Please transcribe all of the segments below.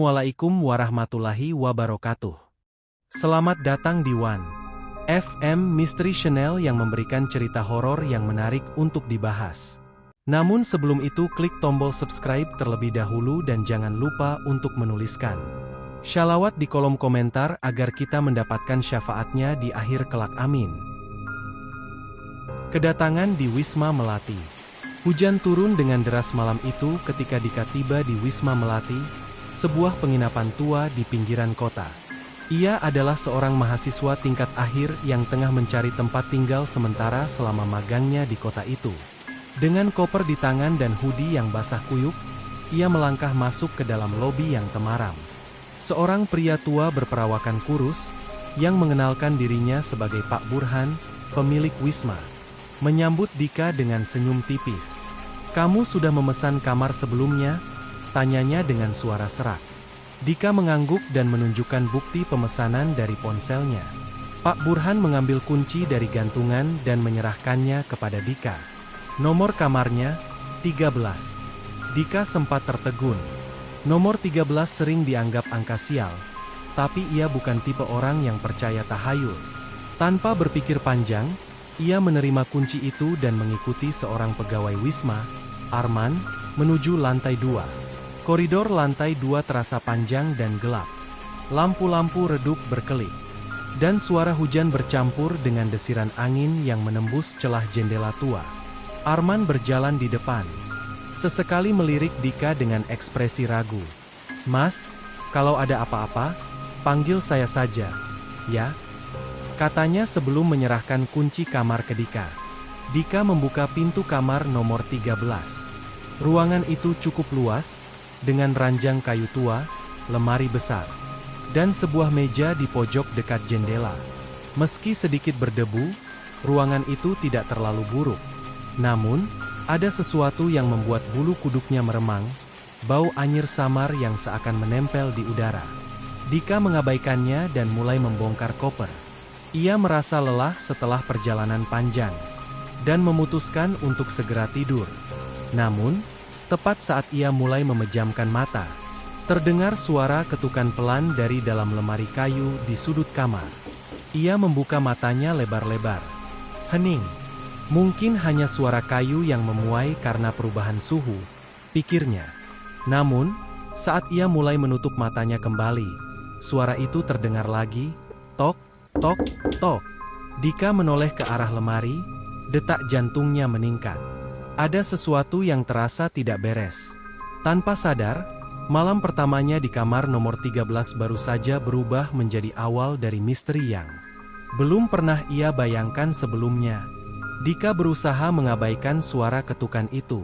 Assalamualaikum warahmatullahi wabarakatuh. Selamat datang di One FM Mystery Channel yang memberikan cerita horor yang menarik untuk dibahas. Namun sebelum itu klik tombol subscribe terlebih dahulu dan jangan lupa untuk menuliskan shalawat di kolom komentar agar kita mendapatkan syafaatnya di akhir kelak, amin. Kedatangan di Wisma Melati. Hujan turun dengan deras malam itu ketika Dika tiba di Wisma Melati, sebuah penginapan tua di pinggiran kota. Ia adalah seorang mahasiswa tingkat akhir yang tengah mencari tempat tinggal sementara selama magangnya di kota itu. Dengan koper di tangan dan hoodie yang basah kuyup, ia melangkah masuk ke dalam lobi yang temaram. Seorang pria tua berperawakan kurus, yang mengenalkan dirinya sebagai Pak Burhan, pemilik Wisma, menyambut Dika dengan senyum tipis. "Kamu sudah memesan kamar sebelumnya?" tanyanya dengan suara serak. Dika mengangguk dan menunjukkan bukti pemesanan dari ponselnya. Pak Burhan mengambil kunci dari gantungan dan menyerahkannya kepada Dika. "Nomor kamarnya, 13. Dika sempat tertegun. Nomor 13 sering dianggap angka sial, tapi ia bukan tipe orang yang percaya tahayul. Tanpa berpikir panjang, ia menerima kunci itu dan mengikuti seorang pegawai Wisma, Arman, menuju lantai 2. Koridor lantai 2 terasa panjang dan gelap. Lampu-lampu redup berkelip, dan suara hujan bercampur dengan desiran angin yang menembus celah jendela tua. Arman berjalan di depan, sesekali melirik Dika dengan ekspresi ragu. "Mas, kalau ada apa-apa, panggil saya saja, ya?" katanya sebelum menyerahkan kunci kamar ke Dika. Dika membuka pintu kamar nomor 13. Ruangan itu cukup luas, dengan ranjang kayu tua, lemari besar, dan sebuah meja di pojok dekat jendela. Meski sedikit berdebu, ruangan itu tidak terlalu buruk. Namun, ada sesuatu yang membuat bulu kuduknya meremang, bau anyir samar yang seakan menempel di udara. Dika mengabaikannya dan mulai membongkar koper. Ia merasa lelah setelah perjalanan panjang, dan memutuskan untuk segera tidur. Namun, tepat saat ia mulai memejamkan mata, terdengar suara ketukan pelan dari dalam lemari kayu di sudut kamar. Ia membuka matanya lebar-lebar. Hening. Mungkin hanya suara kayu yang memuai karena perubahan suhu, pikirnya. Namun, saat ia mulai menutup matanya kembali, suara itu terdengar lagi, tok, tok, tok. Dika menoleh ke arah lemari, detak jantungnya meningkat. Ada sesuatu yang terasa tidak beres. Tanpa sadar, malam pertamanya di kamar nomor 13 baru saja berubah menjadi awal dari misteri yang belum pernah ia bayangkan sebelumnya. Dika berusaha mengabaikan suara ketukan itu.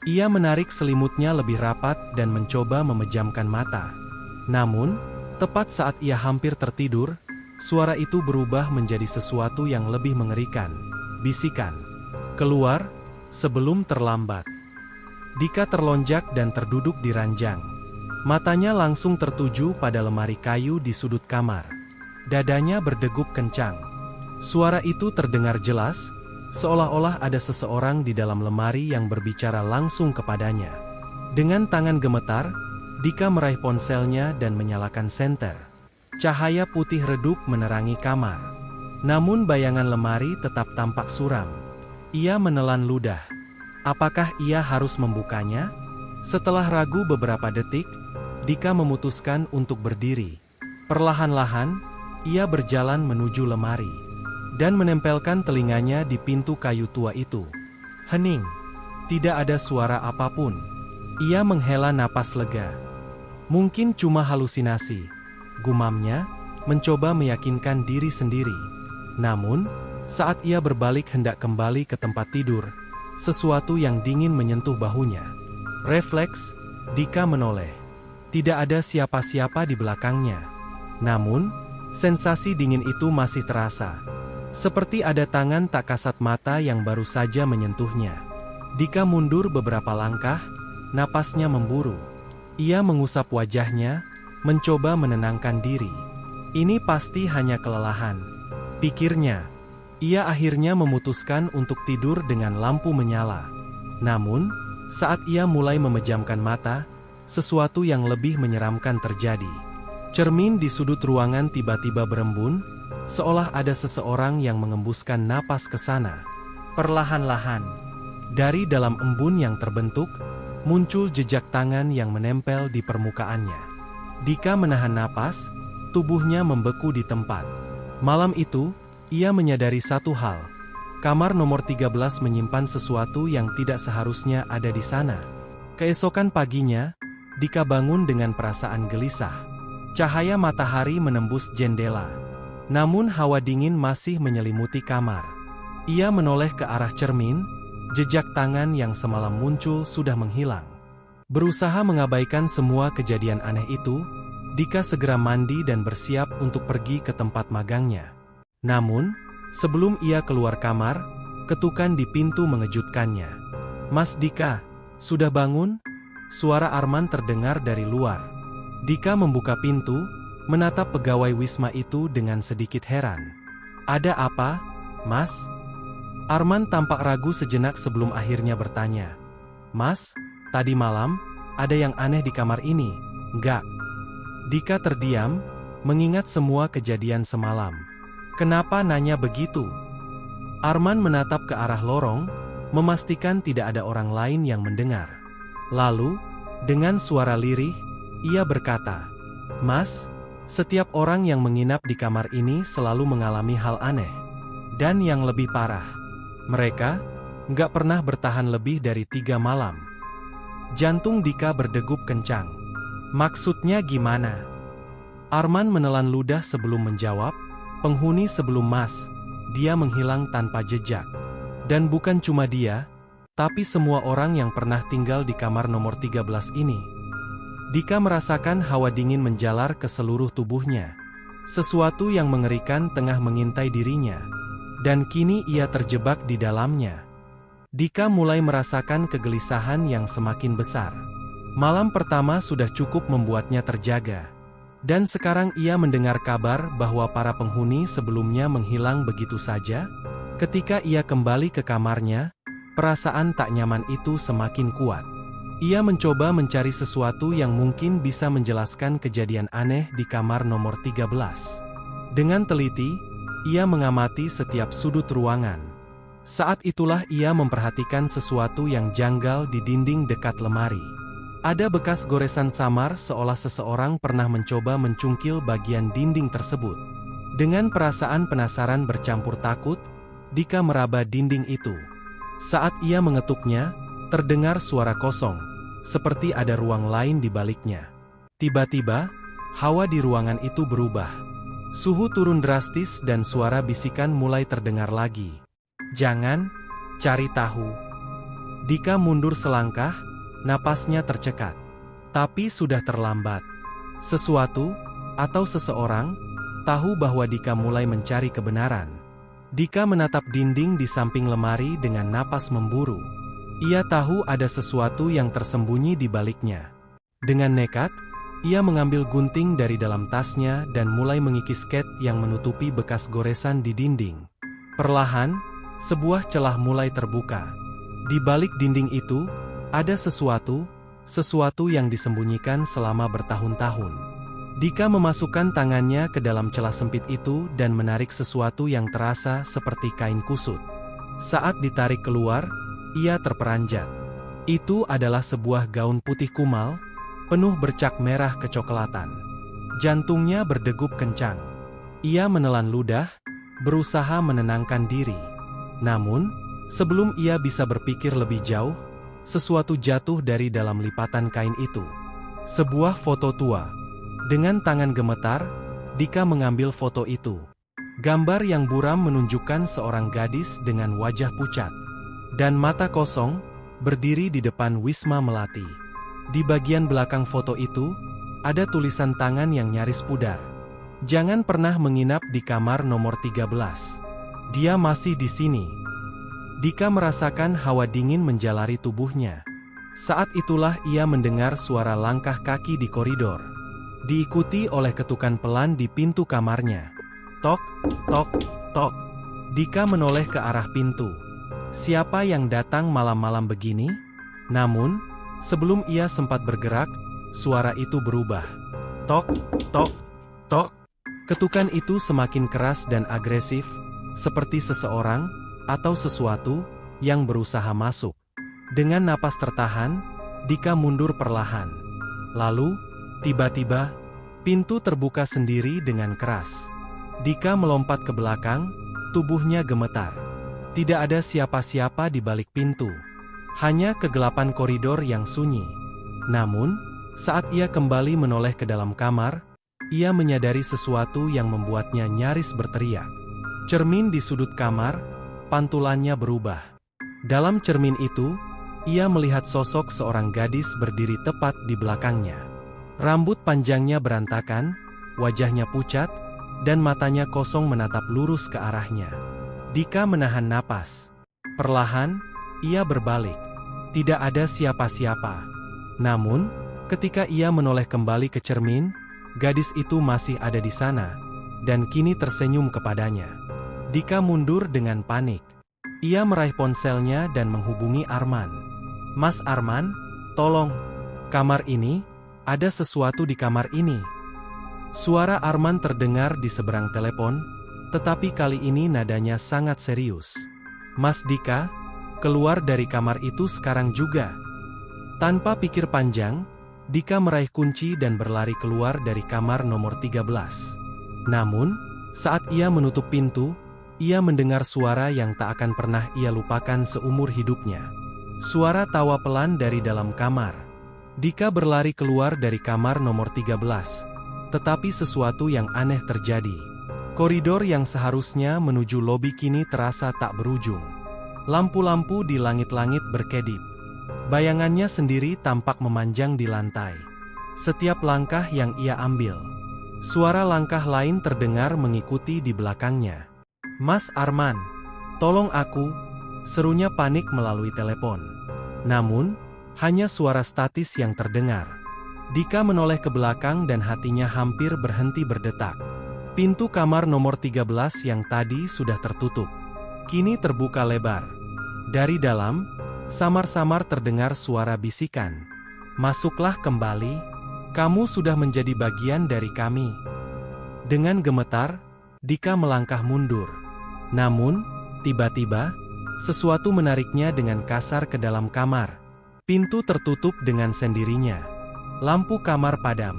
Ia menarik selimutnya lebih rapat dan mencoba memejamkan mata. Namun, tepat saat ia hampir tertidur, suara itu berubah menjadi sesuatu yang lebih mengerikan. Bisikan, "Keluar, sebelum terlambat." Dika terlonjak dan terduduk di ranjang. Matanya langsung tertuju pada lemari kayu di sudut kamar. Dadanya berdegup kencang. Suara itu terdengar jelas, seolah-olah ada seseorang di dalam lemari yang berbicara langsung kepadanya. Dengan tangan gemetar, Dika meraih ponselnya dan menyalakan senter. Cahaya putih redup menerangi kamar. Namun bayangan lemari tetap tampak suram. Ia menelan ludah. Apakah ia harus membukanya? Setelah ragu beberapa detik, Dika memutuskan untuk berdiri. Perlahan-lahan, ia berjalan menuju lemari, dan menempelkan telinganya di pintu kayu tua itu. Hening. Tidak ada suara apapun. Ia menghela napas lega. Mungkin cuma halusinasi, gumamnya, mencoba meyakinkan diri sendiri. Namun, saat ia berbalik hendak kembali ke tempat tidur, sesuatu yang dingin menyentuh bahunya. Refleks, Dika menoleh. Tidak ada siapa-siapa di belakangnya. Namun, sensasi dingin itu masih terasa. Seperti ada tangan tak kasat mata yang baru saja menyentuhnya. Dika mundur beberapa langkah, napasnya memburu. Ia mengusap wajahnya, mencoba menenangkan diri. Ini pasti hanya kelelahan, pikirnya. Ia akhirnya memutuskan untuk tidur dengan lampu menyala. Namun, saat ia mulai memejamkan mata, sesuatu yang lebih menyeramkan terjadi. Cermin di sudut ruangan tiba-tiba berembun, seolah ada seseorang yang mengembuskan napas ke sana. Perlahan-lahan, dari dalam embun yang terbentuk, muncul jejak tangan yang menempel di permukaannya. Dika menahan napas, tubuhnya membeku di tempat. Malam itu, ia menyadari satu hal. Kamar nomor 13 menyimpan sesuatu yang tidak seharusnya ada di sana. Keesokan paginya, Dika bangun dengan perasaan gelisah. Cahaya matahari menembus jendela. Namun hawa dingin masih menyelimuti kamar. Ia menoleh ke arah cermin, jejak tangan yang semalam muncul sudah menghilang. Berusaha mengabaikan semua kejadian aneh itu, Dika segera mandi dan bersiap untuk pergi ke tempat magangnya. Namun, sebelum ia keluar kamar, ketukan di pintu mengejutkannya. "Mas Dika, sudah bangun?" Suara Arman terdengar dari luar. Dika membuka pintu, menatap pegawai Wisma itu dengan sedikit heran. "Ada apa, Mas?" Arman tampak ragu sejenak sebelum akhirnya bertanya. "Mas, tadi malam, ada yang aneh di kamar ini, enggak?" Dika terdiam, mengingat semua kejadian semalam. "Kenapa nanya begitu?" Arman menatap ke arah lorong, memastikan tidak ada orang lain yang mendengar. Lalu, dengan suara lirih, ia berkata, "Mas, setiap orang yang menginap di kamar ini selalu mengalami hal aneh. Dan yang lebih parah, mereka nggak pernah bertahan lebih dari 3 malam." Jantung Dika berdegup kencang. "Maksudnya gimana?" Arman menelan ludah sebelum menjawab, "Penghuni sebelum Mas, dia menghilang tanpa jejak. Dan bukan cuma dia, tapi semua orang yang pernah tinggal di kamar nomor 13 ini." Dika merasakan hawa dingin menjalar ke seluruh tubuhnya. Sesuatu yang mengerikan tengah mengintai dirinya. Dan kini ia terjebak di dalamnya. Dika mulai merasakan kegelisahan yang semakin besar. Malam pertama sudah cukup membuatnya terjaga. Dan sekarang ia mendengar kabar bahwa para penghuni sebelumnya menghilang begitu saja. Ketika ia kembali ke kamarnya, perasaan tak nyaman itu semakin kuat. Ia mencoba mencari sesuatu yang mungkin bisa menjelaskan kejadian aneh di kamar nomor 13. Dengan teliti, ia mengamati setiap sudut ruangan. Saat itulah ia memperhatikan sesuatu yang janggal di dinding dekat lemari. Ada bekas goresan samar seolah seseorang pernah mencoba mencungkil bagian dinding tersebut. Dengan perasaan penasaran bercampur takut, Dika meraba dinding itu. Saat ia mengetuknya, terdengar suara kosong, seperti ada ruang lain di baliknya. Tiba-tiba, hawa di ruangan itu berubah. Suhu turun drastis dan suara bisikan mulai terdengar lagi. "Jangan cari tahu." Dika mundur selangkah, napasnya tercekat. Tapi sudah terlambat. Sesuatu, atau seseorang, tahu bahwa Dika mulai mencari kebenaran. Dika menatap dinding di samping lemari dengan napas memburu. Ia tahu ada sesuatu yang tersembunyi di baliknya. Dengan nekat, ia mengambil gunting dari dalam tasnya dan mulai mengikis cat yang menutupi bekas goresan di dinding. Perlahan, sebuah celah mulai terbuka. Di balik dinding itu, ada sesuatu yang disembunyikan selama bertahun-tahun. Dika memasukkan tangannya ke dalam celah sempit itu dan menarik sesuatu yang terasa seperti kain kusut. Saat ditarik keluar, ia terperanjat. Itu adalah sebuah gaun putih kumal, penuh bercak merah kecoklatan. Jantungnya berdegup kencang. Ia menelan ludah, berusaha menenangkan diri. Namun, sebelum ia bisa berpikir lebih jauh, sesuatu jatuh dari dalam lipatan kain itu. Sebuah foto tua. Dengan tangan gemetar, Dika mengambil foto itu. Gambar yang buram menunjukkan seorang gadis dengan wajah pucat dan mata kosong, berdiri di depan Wisma Melati. Di bagian belakang foto itu, ada tulisan tangan yang nyaris pudar. "Jangan pernah menginap di kamar nomor 13. Dia masih di sini." Dika merasakan hawa dingin menjalari tubuhnya. Saat itulah ia mendengar suara langkah kaki di koridor. Diikuti oleh ketukan pelan di pintu kamarnya. Tok, tok, tok. Dika menoleh ke arah pintu. Siapa yang datang malam-malam begini? Namun, sebelum ia sempat bergerak, suara itu berubah. Tok, tok, tok. Ketukan itu semakin keras dan agresif, seperti seseorang atau sesuatu yang berusaha masuk. Dengan napas tertahan, Dika mundur perlahan. Lalu, tiba-tiba, pintu terbuka sendiri dengan keras. Dika melompat ke belakang, tubuhnya gemetar. Tidak ada siapa-siapa di balik pintu. Hanya kegelapan koridor yang sunyi. Namun, saat ia kembali menoleh ke dalam kamar, ia menyadari sesuatu yang membuatnya nyaris berteriak. Cermin di sudut kamar, pantulannya berubah. Dalam cermin itu, ia melihat sosok seorang gadis berdiri tepat di belakangnya. Rambut panjangnya berantakan, wajahnya pucat, dan matanya kosong menatap lurus ke arahnya. Dika menahan napas. Perlahan, ia berbalik. Tidak ada siapa-siapa. Namun, ketika ia menoleh kembali ke cermin, gadis itu masih ada di sana, dan kini tersenyum kepadanya. Dika mundur dengan panik. Ia meraih ponselnya dan menghubungi Arman. "Mas Arman, tolong, kamar ini, ada sesuatu di kamar ini." Suara Arman terdengar di seberang telepon, tetapi kali ini nadanya sangat serius. "Mas Dika, keluar dari kamar itu sekarang juga." Tanpa pikir panjang, Dika meraih kunci dan berlari keluar dari kamar nomor 13. Namun, saat ia menutup pintu, ia mendengar suara yang tak akan pernah ia lupakan seumur hidupnya. Suara tawa pelan dari dalam kamar. Dika berlari keluar dari kamar nomor 13. Tetapi sesuatu yang aneh terjadi. Koridor yang seharusnya menuju lobi kini terasa tak berujung. Lampu-lampu di langit-langit berkedip. Bayangannya sendiri tampak memanjang di lantai. Setiap langkah yang ia ambil, suara langkah lain terdengar mengikuti di belakangnya. "Mas Arman, tolong aku," serunya panik melalui telepon. Namun, hanya suara statis yang terdengar. Dika menoleh ke belakang dan hatinya hampir berhenti berdetak. Pintu kamar nomor 13 yang tadi sudah tertutup, kini terbuka lebar. Dari dalam, samar-samar terdengar suara bisikan. "Masuklah kembali, kamu sudah menjadi bagian dari kami." Dengan gemetar, Dika melangkah mundur. Namun, tiba-tiba, sesuatu menariknya dengan kasar ke dalam kamar. Pintu tertutup dengan sendirinya. Lampu kamar padam.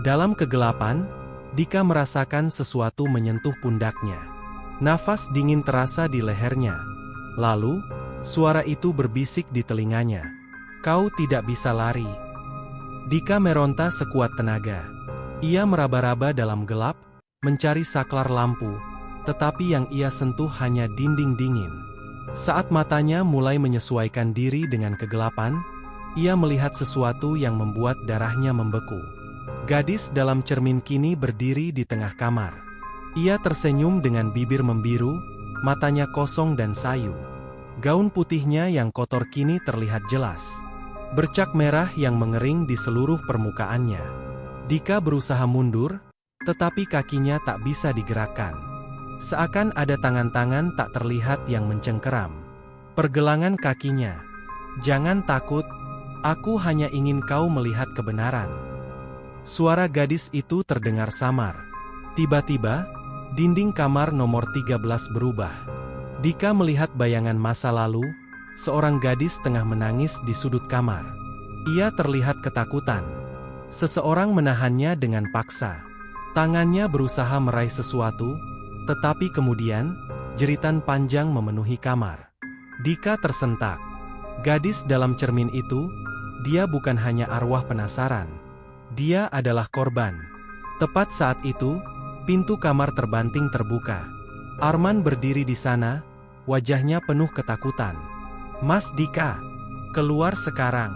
Dalam kegelapan, Dika merasakan sesuatu menyentuh pundaknya. Nafas dingin terasa di lehernya. Lalu, suara itu berbisik di telinganya. "Kau tidak bisa lari." Dika meronta sekuat tenaga. Ia meraba-raba dalam gelap, mencari saklar lampu, tetapi yang ia sentuh hanya dinding dingin. Saat matanya mulai menyesuaikan diri dengan kegelapan, ia melihat sesuatu yang membuat darahnya membeku. Gadis dalam cermin kini berdiri di tengah kamar. Ia tersenyum dengan bibir membiru, matanya kosong dan sayu. Gaun putihnya yang kotor kini terlihat jelas. Bercak merah yang mengering di seluruh permukaannya. Dika berusaha mundur, tetapi kakinya tak bisa digerakkan. Seakan ada tangan-tangan tak terlihat yang mencengkeram pergelangan kakinya. "Jangan takut, aku hanya ingin kau melihat kebenaran." Suara gadis itu terdengar samar. Tiba-tiba, dinding kamar nomor 13 berubah. Dika melihat bayangan masa lalu, seorang gadis tengah menangis di sudut kamar. Ia terlihat ketakutan. Seseorang menahannya dengan paksa. Tangannya berusaha meraih sesuatu, tetapi kemudian, jeritan panjang memenuhi kamar. Dika tersentak. Gadis dalam cermin itu, dia bukan hanya arwah penasaran. Dia adalah korban. Tepat saat itu, pintu kamar terbanting terbuka. Arman berdiri di sana, wajahnya penuh ketakutan. "Mas Dika, keluar sekarang."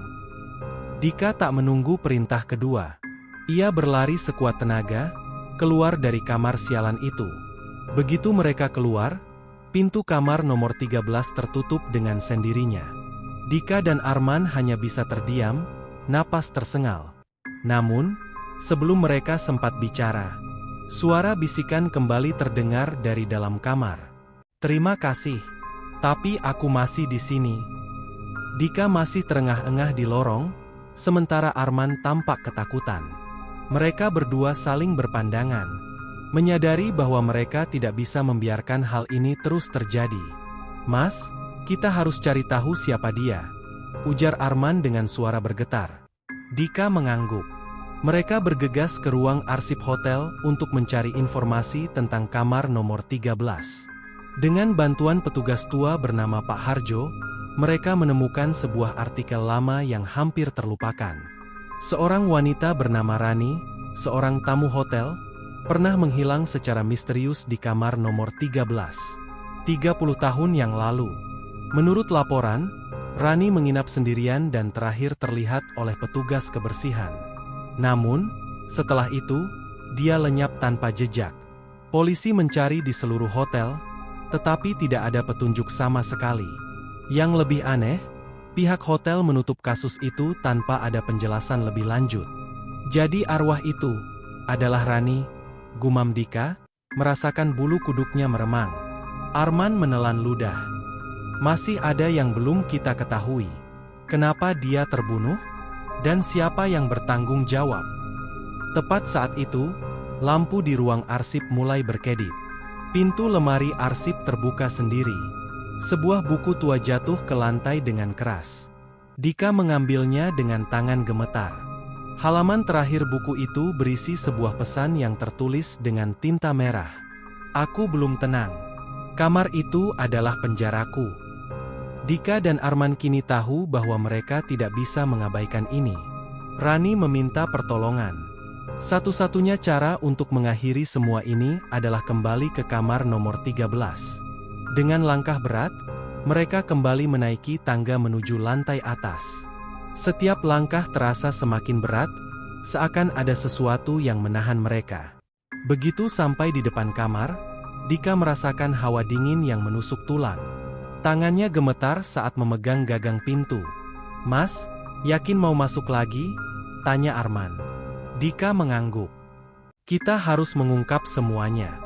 Dika tak menunggu perintah kedua. Ia berlari sekuat tenaga, keluar dari kamar sialan itu. Begitu mereka keluar, pintu kamar nomor 13 tertutup dengan sendirinya. Dika dan Arman hanya bisa terdiam, napas tersengal. Namun, sebelum mereka sempat bicara, suara bisikan kembali terdengar dari dalam kamar. "Terima kasih, tapi aku masih di sini." Dika masih terengah-engah di lorong, sementara Arman tampak ketakutan. Mereka berdua saling berpandangan, menyadari bahwa mereka tidak bisa membiarkan hal ini terus terjadi. "Mas, kita harus cari tahu siapa dia," ujar Arman dengan suara bergetar. Dika mengangguk. Mereka bergegas ke ruang arsip hotel untuk mencari informasi tentang kamar nomor 13. Dengan bantuan petugas tua bernama Pak Harjo, mereka menemukan sebuah artikel lama yang hampir terlupakan. Seorang wanita bernama Rani, seorang tamu hotel, pernah menghilang secara misterius di kamar nomor 13. 30 tahun yang lalu. Menurut laporan, Rani menginap sendirian dan terakhir terlihat oleh petugas kebersihan. Namun, setelah itu, dia lenyap tanpa jejak. Polisi mencari di seluruh hotel, tetapi tidak ada petunjuk sama sekali. Yang lebih aneh, pihak hotel menutup kasus itu tanpa ada penjelasan lebih lanjut. Jadi arwah itu adalah Rani, gumam Dika, merasakan bulu kuduknya meremang. Arman menelan ludah. Masih ada yang belum kita ketahui. Kenapa dia terbunuh? Dan siapa yang bertanggung jawab? Tepat saat itu, lampu di ruang arsip mulai berkedip. Pintu lemari arsip terbuka sendiri. Sebuah buku tua jatuh ke lantai dengan keras. Dika mengambilnya dengan tangan gemetar. Halaman terakhir buku itu berisi sebuah pesan yang tertulis dengan tinta merah. "Aku belum tenang. Kamar itu adalah penjaraku." Dika dan Arman kini tahu bahwa mereka tidak bisa mengabaikan ini. Rani meminta pertolongan. Satu-satunya cara untuk mengakhiri semua ini adalah kembali ke kamar nomor 13. Dengan langkah berat, mereka kembali menaiki tangga menuju lantai atas. Setiap langkah terasa semakin berat, seakan ada sesuatu yang menahan mereka. Begitu sampai di depan kamar, Dika merasakan hawa dingin yang menusuk tulang. Tangannya gemetar saat memegang gagang pintu. "Mas, yakin mau masuk lagi?" tanya Arman. Dika mengangguk. "Kita harus mengungkap semuanya."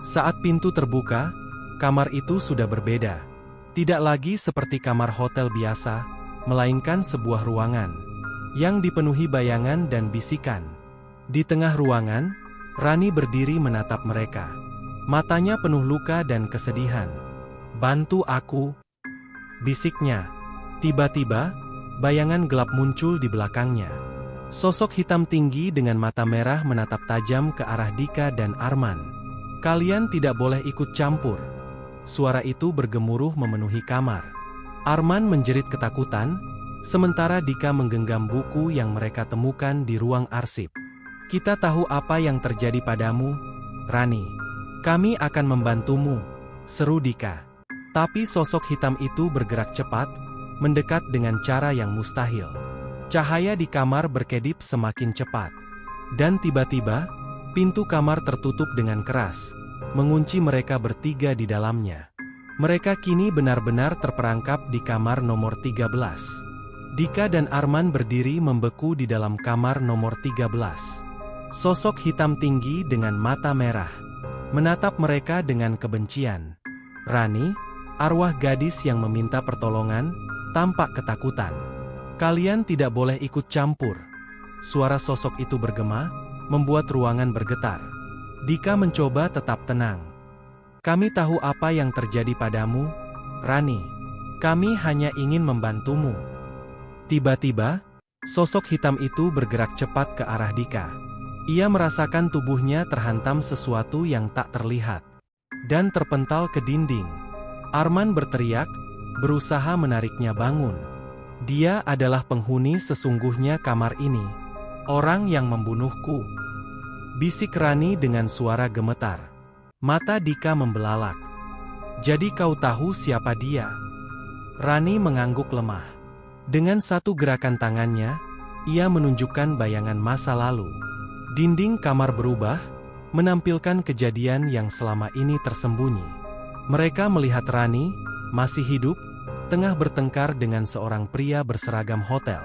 Saat pintu terbuka, kamar itu sudah berbeda. Tidak lagi seperti kamar hotel biasa, melainkan sebuah ruangan yang dipenuhi bayangan dan bisikan. Di tengah ruangan, Rani berdiri menatap mereka. Matanya penuh luka dan kesedihan. "Bantu aku," bisiknya. Tiba-tiba, bayangan gelap muncul di belakangnya. Sosok hitam tinggi dengan mata merah menatap tajam ke arah Dika dan Arman. "Kalian tidak boleh ikut campur." Suara itu bergemuruh memenuhi kamar. Arman menjerit ketakutan, sementara Dika menggenggam buku yang mereka temukan di ruang arsip. "Kita tahu apa yang terjadi padamu, Rani. Kami akan membantumu," seru Dika. Tapi sosok hitam itu bergerak cepat, mendekat dengan cara yang mustahil. Cahaya di kamar berkedip semakin cepat. Dan tiba-tiba, pintu kamar tertutup dengan keras, mengunci mereka bertiga di dalamnya. Mereka kini benar-benar terperangkap di kamar nomor 13. Dika dan Arman berdiri membeku di dalam kamar nomor 13. Sosok hitam tinggi dengan mata merah menatap mereka dengan kebencian. Rani, arwah gadis yang meminta pertolongan, tampak ketakutan. "Kalian tidak boleh ikut campur." Suara sosok itu bergema, membuat ruangan bergetar. Dika mencoba tetap tenang. "Kami tahu apa yang terjadi padamu, Rani. Kami hanya ingin membantumu." Tiba-tiba, sosok hitam itu bergerak cepat ke arah Dika. Ia merasakan tubuhnya terhantam sesuatu yang tak terlihat dan terpental ke dinding. Arman berteriak, berusaha menariknya bangun. "Dia adalah penghuni sesungguhnya kamar ini. Orang yang membunuhku," bisik Rani dengan suara gemetar. Mata Dika membelalak. "Jadi kau tahu siapa dia?" Rani mengangguk lemah. Dengan satu gerakan tangannya, ia menunjukkan bayangan masa lalu. Dinding kamar berubah, menampilkan kejadian yang selama ini tersembunyi. Mereka melihat Rani, masih hidup, tengah bertengkar dengan seorang pria berseragam hotel.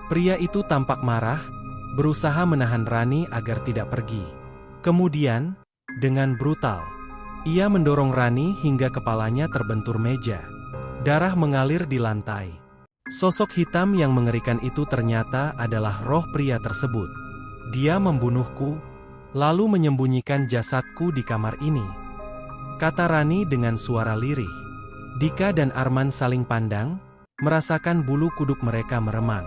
Pria itu tampak marah, berusaha menahan Rani agar tidak pergi. Kemudian, dengan brutal, ia mendorong Rani hingga kepalanya terbentur meja. Darah mengalir di lantai. Sosok hitam yang mengerikan itu ternyata adalah roh pria tersebut. Dia membunuhku, lalu menyembunyikan jasadku di kamar ini, kata Rani dengan suara lirih. Dika dan Arman saling pandang, merasakan bulu kuduk mereka meremang.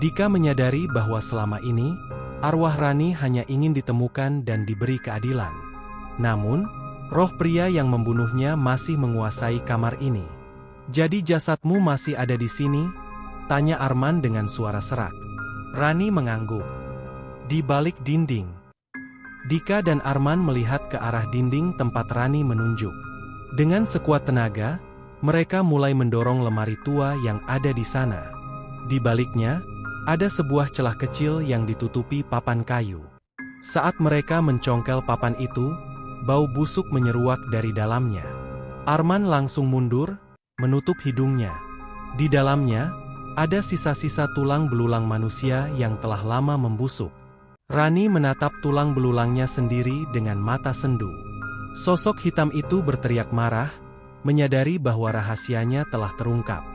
Dika menyadari bahwa selama ini, arwah Rani hanya ingin ditemukan dan diberi keadilan. Namun, roh pria yang membunuhnya masih menguasai kamar ini. "Jadi jasadmu masih ada di sini?" tanya Arman dengan suara serak. Rani mengangguk. Di balik dinding. Dika dan Arman melihat ke arah dinding tempat Rani menunjuk. Dengan sekuat tenaga, mereka mulai mendorong lemari tua yang ada di sana. Di baliknya, ada sebuah celah kecil yang ditutupi papan kayu. Saat mereka mencongkel papan itu, bau busuk menyeruak dari dalamnya. Arman langsung mundur, menutup hidungnya. Di dalamnya, ada sisa-sisa tulang belulang manusia yang telah lama membusuk. Rani menatap tulang belulangnya sendiri dengan mata sendu. Sosok hitam itu berteriak marah, menyadari bahwa rahasianya telah terungkap.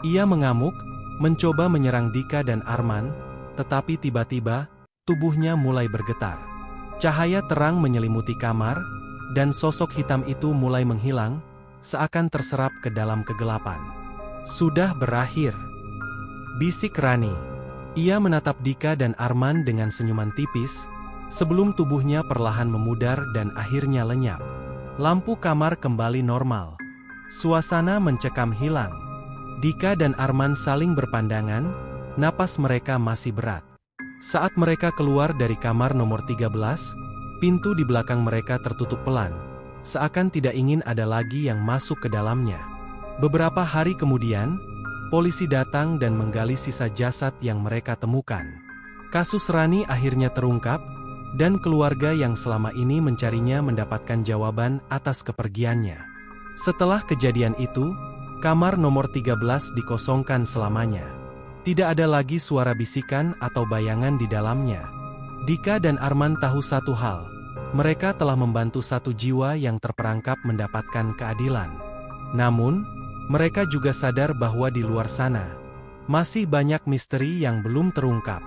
Ia mengamuk, mencoba menyerang Dika dan Arman, tetapi tiba-tiba, tubuhnya mulai bergetar. Cahaya terang menyelimuti kamar, dan sosok hitam itu mulai menghilang, seakan terserap ke dalam kegelapan. "Sudah berakhir," bisik Rani. Ia menatap Dika dan Arman dengan senyuman tipis, sebelum tubuhnya perlahan memudar dan akhirnya lenyap. Lampu kamar kembali normal. Suasana mencekam hilang. Dika dan Arman saling berpandangan, napas mereka masih berat. Saat mereka keluar dari kamar nomor 13, pintu di belakang mereka tertutup pelan, seakan tidak ingin ada lagi yang masuk ke dalamnya. Beberapa hari kemudian, polisi datang dan menggali sisa jasad yang mereka temukan. Kasus Rani akhirnya terungkap, dan keluarga yang selama ini mencarinya mendapatkan jawaban atas kepergiannya. Setelah kejadian itu, kamar nomor 13 dikosongkan selamanya. Tidak ada lagi suara bisikan atau bayangan di dalamnya. Dika dan Arman tahu satu hal, mereka telah membantu satu jiwa yang terperangkap mendapatkan keadilan. Namun, mereka juga sadar bahwa di luar sana, masih banyak misteri yang belum terungkap.